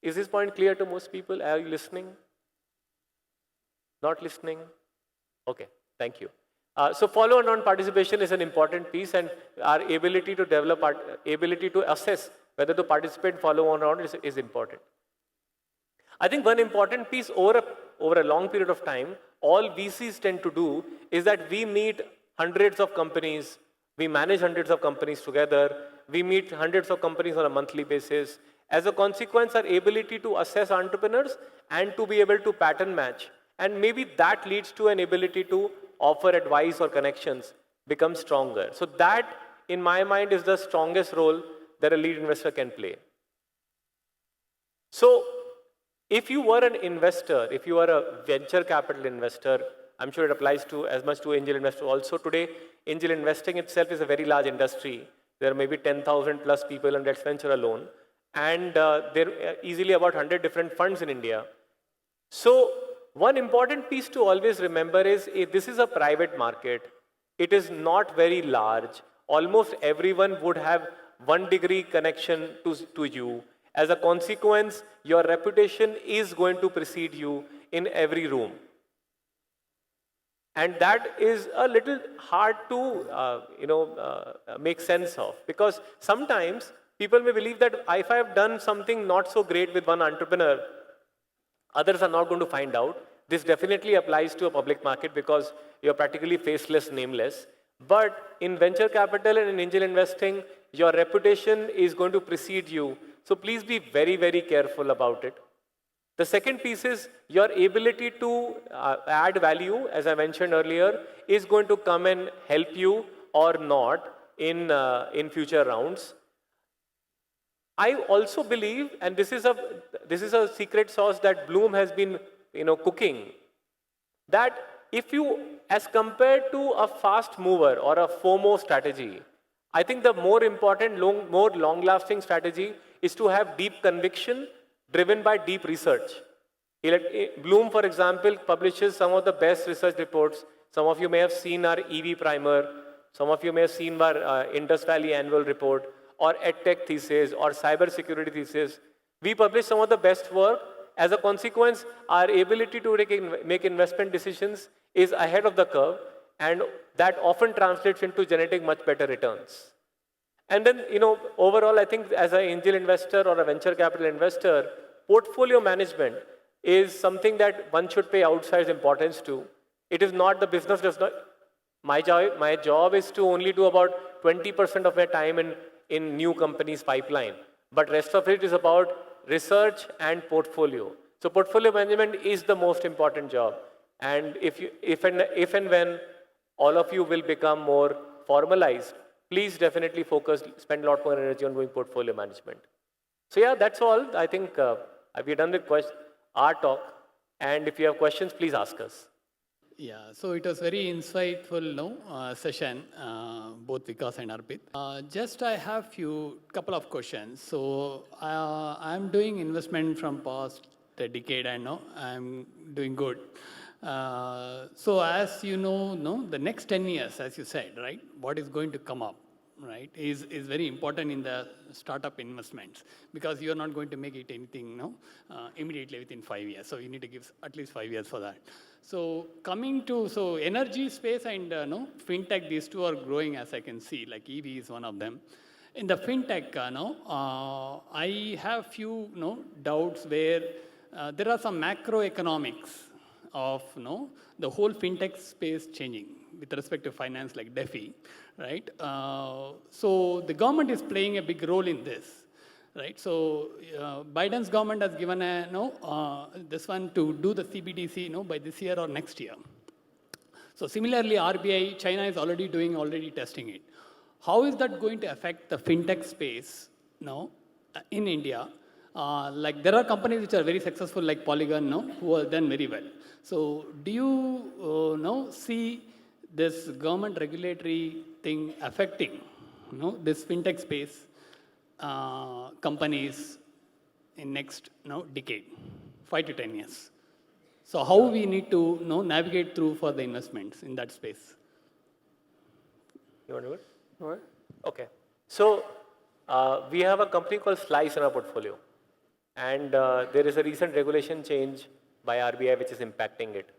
Is this point clear to most people? Are you listening? Not listening? Okay, thank you. So follow-on non-participation is an important piece, and our ability to develop, our ability to assess whether to participate in follow-on round is important. I think one important piece over a long period of time, all VCs tend to do is that we meet hundreds of companies, we manage hundreds of companies together, we meet hundreds of companies on a monthly basis, As a consequence, our ability to assess entrepreneurs and to be able to pattern match, and maybe that leads to an ability to offer advice or connections, becomes stronger. So that, in my mind, is the strongest role that a lead investor can play. So if you were an investor, if you are a venture capital investor, I'm sure it applies to as much to angel investor also. Today, angel investing itself is a very large industry. There are maybe 10,000 plus people in Let's Venture alone. And there are easily about 100 different funds in India. So one important piece to always remember is this is a private market. It is not very large. Almost everyone would have 1 degree connection to you. As a consequence, your reputation is going to precede you in every room. And that is a little hard to make sense of, because sometimes people may believe that if I have done something not so great with one entrepreneur, others are not going to find out. This definitely applies to a public market because you're practically faceless, nameless. But in venture capital and in angel investing, your reputation is going to precede you. So please be very, very careful about it. The second piece is your ability to add value, as I mentioned earlier, is going to come and help you or not in future rounds. I also believe, and this is a secret sauce that Blume has been cooking, that if you, as compared to a fast mover or a FOMO strategy, I think the more important, more long-lasting strategy is to have deep conviction driven by deep research. Blume, for example, publishes some of the best research reports. Some of you may have seen our EV primer. Some of you may have seen our Indus Valley annual report, or EdTech thesis, or cybersecurity thesis. We publish some of the best work. As a consequence, our ability to make investment decisions is ahead of the curve, and that often translates into generating much better returns. And then, overall, I think as an angel investor or a venture capital investor, portfolio management is something that one should pay outsized importance to. It is not, the business does not, my job is to only do about 20% of my time in new companies' pipeline. But rest of it is about research and portfolio. So portfolio management is the most important job. And if and when all of you will become more formalized, please definitely spend a lot more energy on doing portfolio management. So yeah, that's all. I think we're done with our talk. And if you have questions, please ask us. Yeah, so it was very insightful session, both Vikas and Arpit. Just I have couple of questions. So I'm doing investment from past a decade, I know I'm doing good. So as you know, the next 10 years, as you said, right, what is going to come up, right, is very important in the startup investments, because you're not going to make it anything immediately within 5 years. So you need to give at least 5 years for that. So coming to, energy space and fintech, these two are growing, as I can see, like EV is one of them. In the fintech, I have few doubts where there are some macroeconomics of the whole fintech space changing with respect to finance, like DeFi, right? So the government is playing a big role in this, right? So Biden's government has given this one to do the CBDC by this year or next year. So similarly, RBI, China is already testing it. How is that going to affect the fintech space in India? Like there are companies which are very successful, like Polygon, who have done very well. So do you see this government regulatory thing affecting this fintech space companies in next decade, 5 to 10 years? So how we need to navigate through for the investments in that space? You want to do it? All right. Okay. So we have a company called Slice in our portfolio. And there is a recent regulation change by RBI which is impacting it.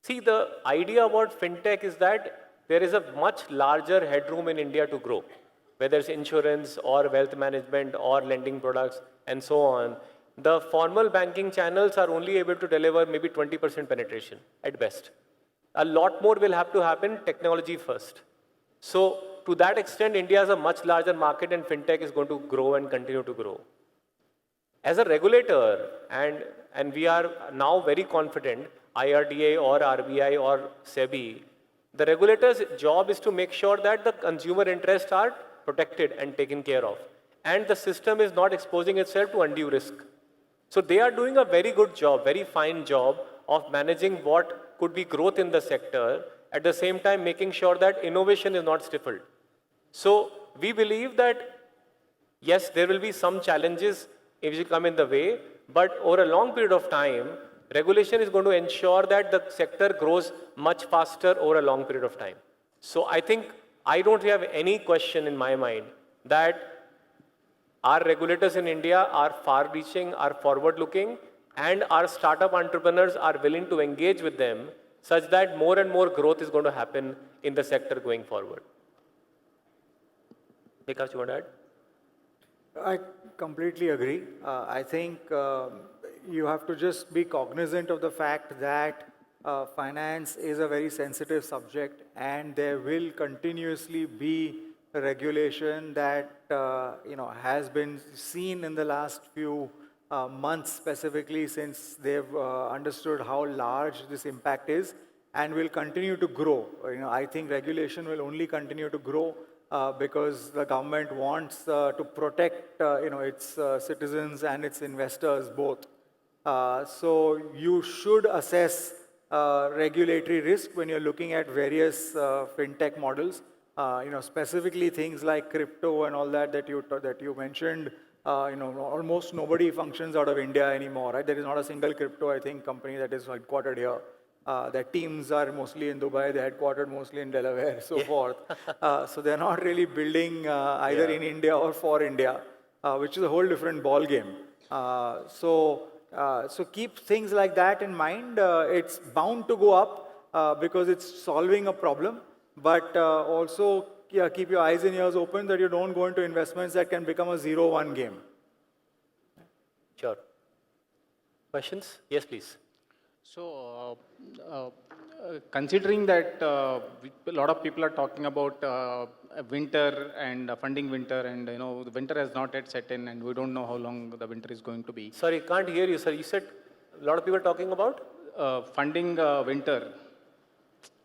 See, the idea about fintech is that there is a much larger headroom in India to grow, whether it's insurance or wealth management or lending products and so on. The formal banking channels are only able to deliver maybe 20% penetration at best. A lot more will have to happen technology first. So to that extent, India is a much larger market and fintech is going to grow and continue to grow. As a regulator, and we are now very confident, IRDA or RBI or SEBI, the regulator's job is to make sure that the consumer interests are protected and taken care of. And the system is not exposing itself to undue risk. So they are doing a very good job, very fine job of managing what could be growth in the sector, at the same time making sure that innovation is not stifled. So we believe that yes, there will be some challenges if you come in the way, but over a long period of time, regulation is going to ensure that the sector grows much faster over a long period of time. So I think I don't have any question in my mind that our regulators in India are far-reaching, are forward-looking, and our startup entrepreneurs are willing to engage with them such that more and more growth is going to happen in the sector going forward. Vikas, you want to add? I completely agree. I think you have to just be cognizant of the fact that finance is a very sensitive subject, and there will continuously be a regulation that has been seen in the last few months, specifically since they've understood how large this impact is, and will continue to grow. I think regulation will only continue to grow. Because the government wants to protect its citizens and its investors both. So you should assess regulatory risk when you're looking at various fintech models. Specifically things like crypto and all that you mentioned. Almost nobody functions out of India anymore, right? There is not a single crypto, I think, company that is headquartered here. Their teams are mostly in Dubai, they're headquartered mostly in Delaware, so forth. So they're not really building either in India or for India, which is a whole different ball game. So keep things like that in mind. It's bound to go up because it's solving a problem, but also keep your eyes and ears open that you don't go into investments that can become a 0-1 game. Sure. Questions? Yes, please. So, considering that a lot of people are talking about winter and funding winter, and the winter has not yet set in, and we don't know how long the winter is going to be. Sorry, can't hear you, sir. You said a lot of people are talking about funding winter.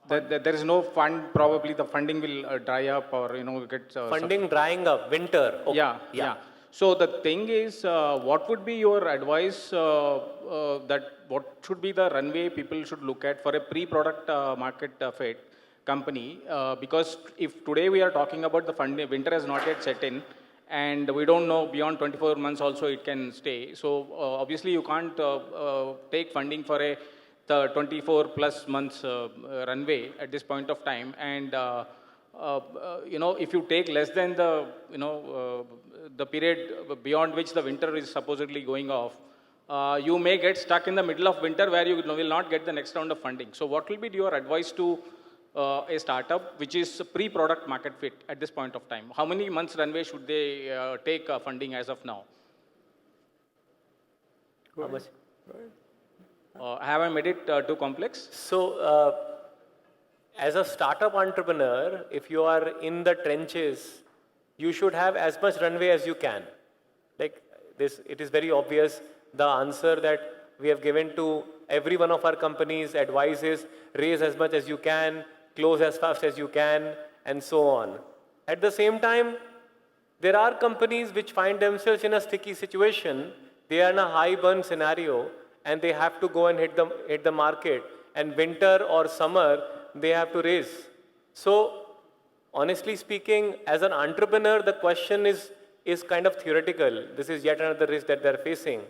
There is no fund. Probably the funding will dry up, or get funding drying up. Winter. Okay. Yeah. So the thing is, what would be your advice that what should be the runway people should look at for a pre-product market fit company? Because if today we are talking about the funding, winter has not yet set in, and we don't know beyond 24 months also it can stay. So obviously you can't take funding for a 24 plus months runway at this point of time, and if you take less than the period beyond which the winter is supposedly going off, you may get stuck in the middle of winter where you will not get the next round of funding. So what will be your advice to a startup which is pre-product market fit at this point of time? How many months runway should they take funding as of now? How much? Have I made it too complex? So, as a startup entrepreneur, if you are in the trenches, you should have as much runway as you can. Like this, it is very obvious. The answer that we have given to every one of our companies, advice is raise as much as you can, close as fast as you can, and so on. At the same time, there are companies which find themselves in a sticky situation. They are in a high burn scenario, and they have to go and hit the market. And winter or summer, they have to raise. So, honestly speaking, as an entrepreneur, the question is kind of theoretical. This is yet another risk that they're facing.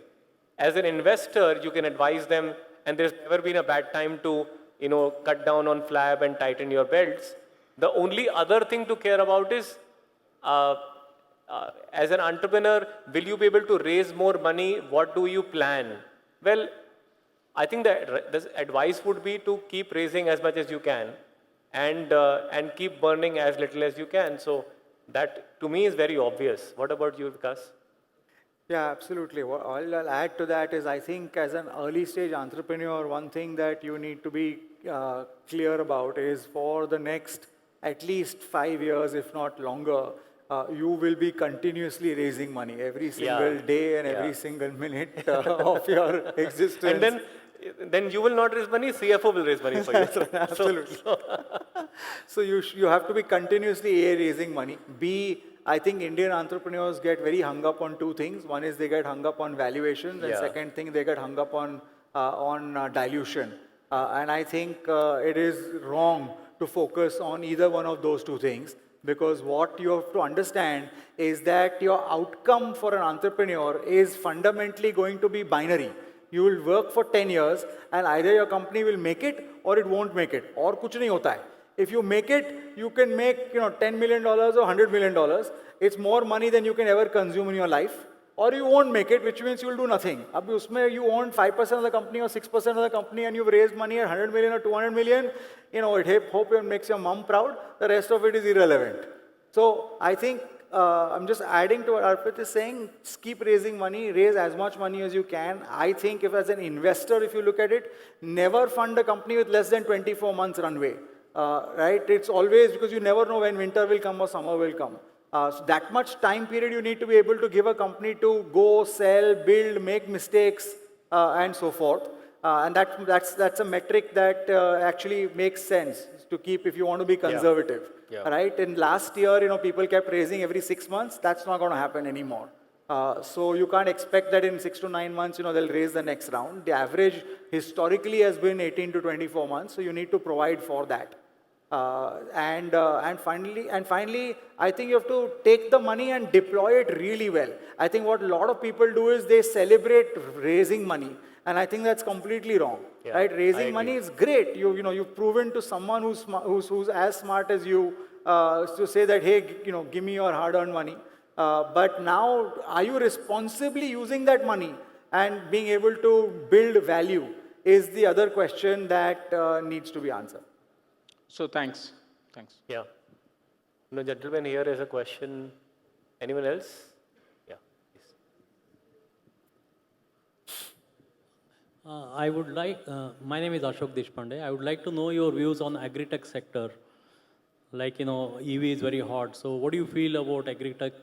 As an investor, you can advise them, and there's never been a bad time to, cut down on flab and tighten your belts. The only other thing to care about is, as an entrepreneur, will you be able to raise more money? What do you plan? Well, I think that the advice would be to keep raising as much as you can, and keep burning as little as you can. So that to me is very obvious. What about you, Vikas? Yeah, absolutely. What all I'll add to that is I think as an early stage entrepreneur, one thing that you need to be clear about is for the next at least 5 years, if not longer, you will be continuously raising money every single Yeah. day and Yeah. every single minute of your existence. And then you will not raise money, CFO will raise money for you. Absolutely. So you have to be continuously A, raising money. B, I think Indian entrepreneurs get very hung up on two things. One is they get hung up on valuations, and Yeah. second thing they get hung up on dilution. And I think it is wrong to focus on either one of those two things, because what you have to understand is that your outcome for an entrepreneur is fundamentally going to be binary. You will work for 10 years and either your company will make it or it won't make it. और कुछ नहीं होता है. If you make it, you can make $10 million or $100 million. It's more money than you can ever consume in your life. Or you won't make it, which means you will do nothing. अब उसमें you own 5% of the company or 6% of the company and you've raised money at 100 million or 200 million, hope it makes your mom proud. The rest of it is irrelevant. So I think I'm just adding to what Arpit is saying, just keep raising money, raise as much money as you can. I think if as an investor, if you look at it, never fund a company with less than 24 months runway, right? It's always, because you never know when winter will come or summer will come. So that much time period you need to be able to give a company to go, sell, build, make mistakes, and so forth. And that's a metric that actually makes sense to keep if you want to be conservative. Yeah. Right? And last year, people kept raising every 6 months. That's not going to happen anymore. So you can't expect that in 6 to 9 months, they'll raise the next round. The average historically has been 18 to 24 months. So you need to provide for that. And finally, I think you have to take the money and deploy it really well. I think what a lot of people do is they celebrate raising money. And I think that's completely wrong, right? Raising money is great. You've proven to someone who's as smart as you to say that, hey, give me your hard-earned money. But now, are you responsibly using that money and being able to build value is the other question that needs to be answered. So thanks. Yeah. No, gentleman, here is a question. Anyone else? Yeah, please. I would like, my name is Ashok Deshpande. I would like to know your views on agri-tech sector. Like, EV is very hot. So what do you feel about agri-tech,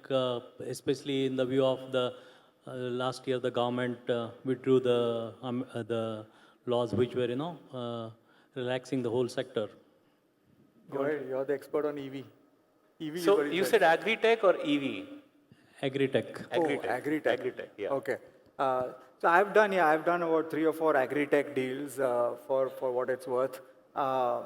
especially in the view of the last year the government withdrew the laws which were, relaxing the whole sector. Go ahead, you're the expert on EV. EV So you said agri-tech or EV? Agri-tech. Agri-tech. Agri-tech. Agri-tech, yeah. Okay. So I've done about 3 or 4 agri-tech deals for what it's worth. I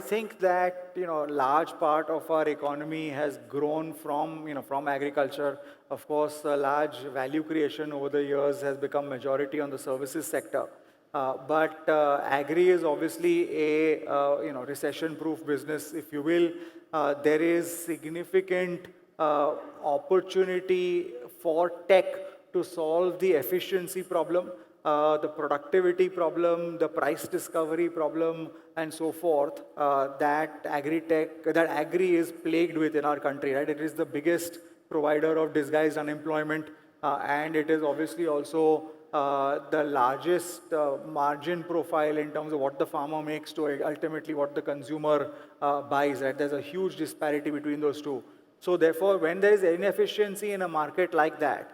think that, large part of our economy has grown from agriculture. Of course, large value creation over the years has become majority on the services sector. But agri is obviously a recession-proof business, if you will. There is significant opportunity for tech to solve the efficiency problem, the productivity problem, the price discovery problem, and so forth. That agri is plagued with in our country. Right? It is the biggest provider of disguised unemployment, and it is obviously also the largest margin profile in terms of what the farmer makes to ultimately what the consumer buys. Right? There's a huge disparity between those two. So therefore, when there is inefficiency in a market like that,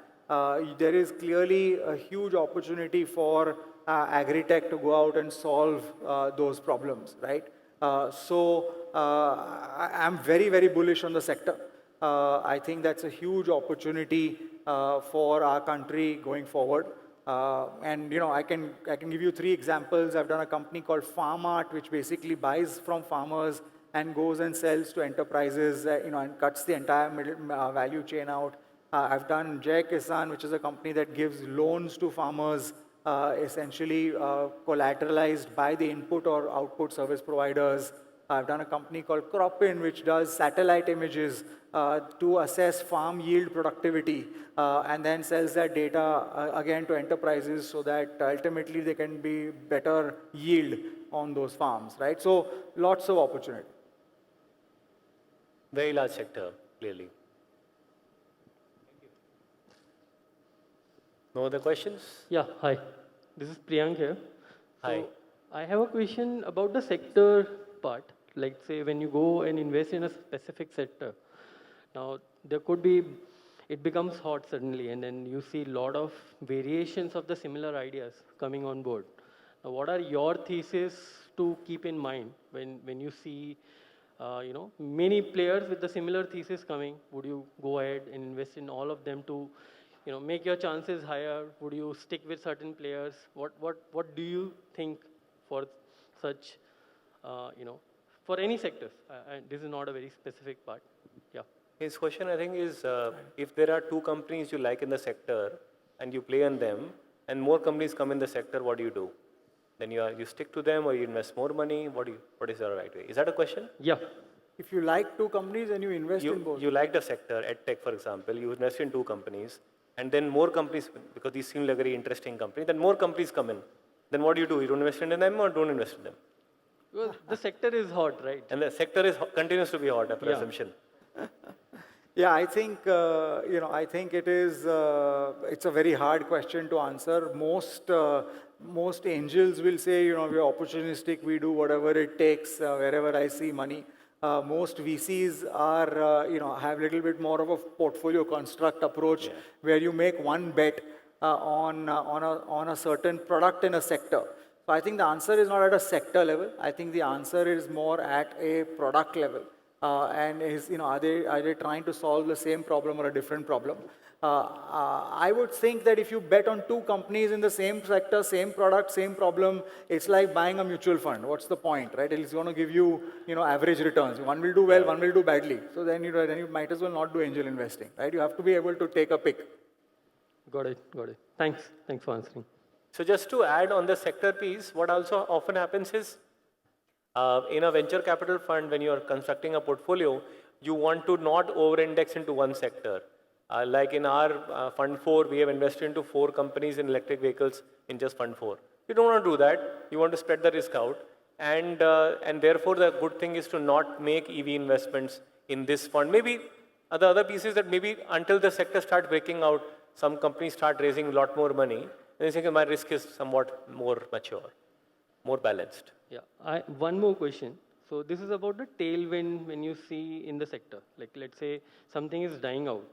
there is clearly a huge opportunity for agri-tech to go out and solve those problems, right? I'm very, very bullish on the sector. I think that's a huge opportunity for our country going forward. I can give you 3 examples. I've done a company called FarmArt, which basically buys from farmers and goes and sells to enterprises, and cuts the entire value chain out. I've done Jai Kisan, which is a company that gives loans to farmers, essentially collateralized by the input or output service providers. I've done a company called Cropin, which does satellite images to assess farm yield productivity, and then sells that data again to enterprises so that ultimately they can be better yield on those farms, right? So lots of opportunity. Very large sector, clearly. No other questions? Yeah, hi. This is Priyank here. Hi. So I have a question about the sector part. Like say when you go and invest in a specific sector, Now, there could be, it becomes hot suddenly, and then you see a lot of variations of the similar ideas coming on board. Now, what are your thesis to keep in mind when you see, many players with the similar thesis coming? Would you go ahead and invest in all of them to, make your chances higher? Would you stick with certain players? What do you think for such, for any sectors? This is not a very specific part. Yeah. His question, I think, is if there are two companies you like in the sector and you play on them, and more companies come in the sector, what do you do? Then you stick to them, or you invest more money? What is the right way? Is that a question? Yeah. If you like two companies and you invest in both. You like the sector, EdTech, for example, you invest in two companies, and then more companies, because these seem like very interesting companies, then more companies come in. Then what do? You don't invest in them or don't invest in them? Well, the sector is hot, right? And the sector continues to be hot, per assumption. Yeah, I think, I think it's a very hard question to answer. Most angels will say, we're opportunistic, we do whatever it takes, wherever I see money. Most VCs are, have a little bit more of a portfolio construct approach where you make one bet on a certain product in a sector. So I think the answer is not at a sector level. I think the answer is more at a product level. And are they trying to solve the same problem or a different problem? I would think that if you bet on two companies in the same sector, same product, same problem, it's like buying a mutual fund. What's the point, right? It's going to give you, average returns. One will do well, one will do badly. So then you might as well not do angel investing, right? You have to be able to take a pick. Got it. Thanks for answering. So just to add on the sector piece, what also often happens is, in a venture capital fund, when you are constructing a portfolio, you want to not over-index into one sector. Like in our Fund 4, we have invested into 4 companies in electric vehicles in just Fund 4. You don't want to do that. You want to spread the risk out. And therefore, the good thing is to not make EV investments in this fund. Maybe the other piece is that maybe until the sector starts breaking out, some companies start raising a lot more money, then you think my risk is somewhat more mature, more balanced. Yeah. One more question. So this is about the tailwind when you see in the sector. Like let's say something is dying out,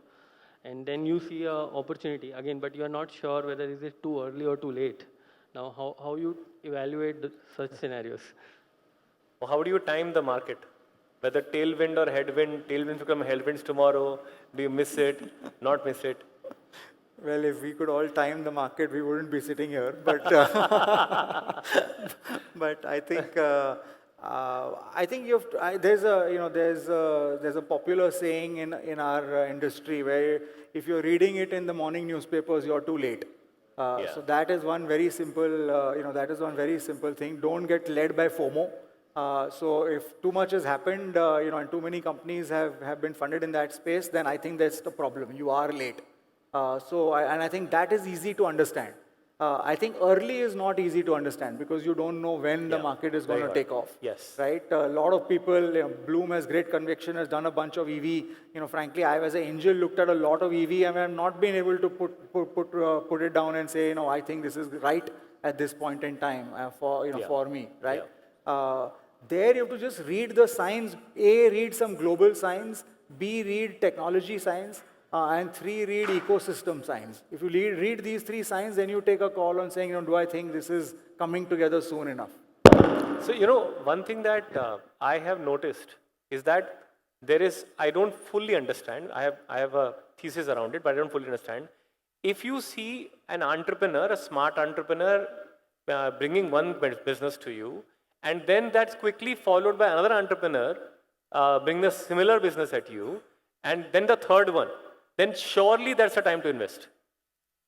and then you see an opportunity again, but you are not sure whether is it too early or too late. Now, how you evaluate such scenarios? How do you time the market? Whether tailwind or headwind, tailwinds become headwinds tomorrow. Do you miss it? Not miss it? Well, if we could all time the market, we wouldn't be sitting here. But but I think you have to, there's a popular saying in our industry where if you're reading it in the morning newspapers, you're too late. So that is one very simple thing. Don't get led by FOMO. So if too much has happened, and too many companies have been funded in that space, then I think that's the problem. You are late. I think that is easy to understand. I think early is not easy to understand because you don't know when the market is going to take off. Yes. Right? A lot of people, Blume has great conviction, has done a bunch of EV. Frankly, I as an angel looked at a lot of EV and I have not been able to put it down and say, I think this is right at this point in time for me, right? Yeah. There you have to just read the signs. A, read some global signs. B, read technology signs. And 3, read ecosystem signs. If you read these 3 signs, then you take a call on saying, do I think this is coming together soon enough? So, one thing that I have noticed is that I don't fully understand. I have a thesis around it, but I don't fully understand. If you see an entrepreneur, a smart entrepreneur, bringing one business to you, and then that's quickly followed by another entrepreneur bringing a similar business at you, and then the third one, then surely that's a time to invest.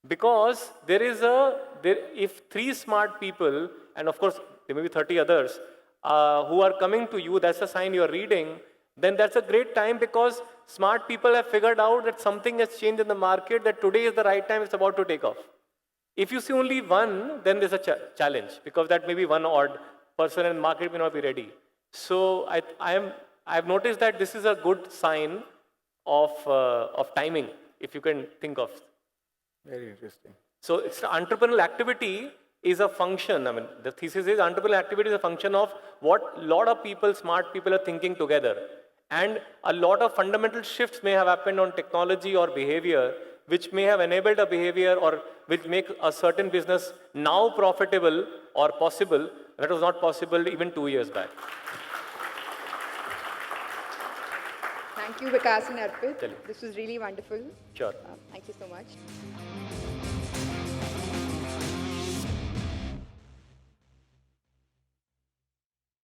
Because if 3 smart people, and of course there may be 30 others, who are coming to you, that's a sign you're reading, then that's a great time because smart people have figured out that something has changed in the market, that today is the right time, it's about to take off. If you see only one, then there's a challenge because that may be one odd person and market may not be ready. So I've noticed that this is a good sign of timing, if you can think of. Very interesting. So it's entrepreneurial activity is a function. The thesis is entrepreneurial activity is a function of what a lot of people, smart people are thinking together. And a lot of fundamental shifts may have happened on technology or behavior, which may have enabled a behavior or which make a certain business now profitable or possible that was not possible even 2 years back. Thank you, Vikas and Arpit. Tell me. This was really wonderful. Sure. Thank you so much.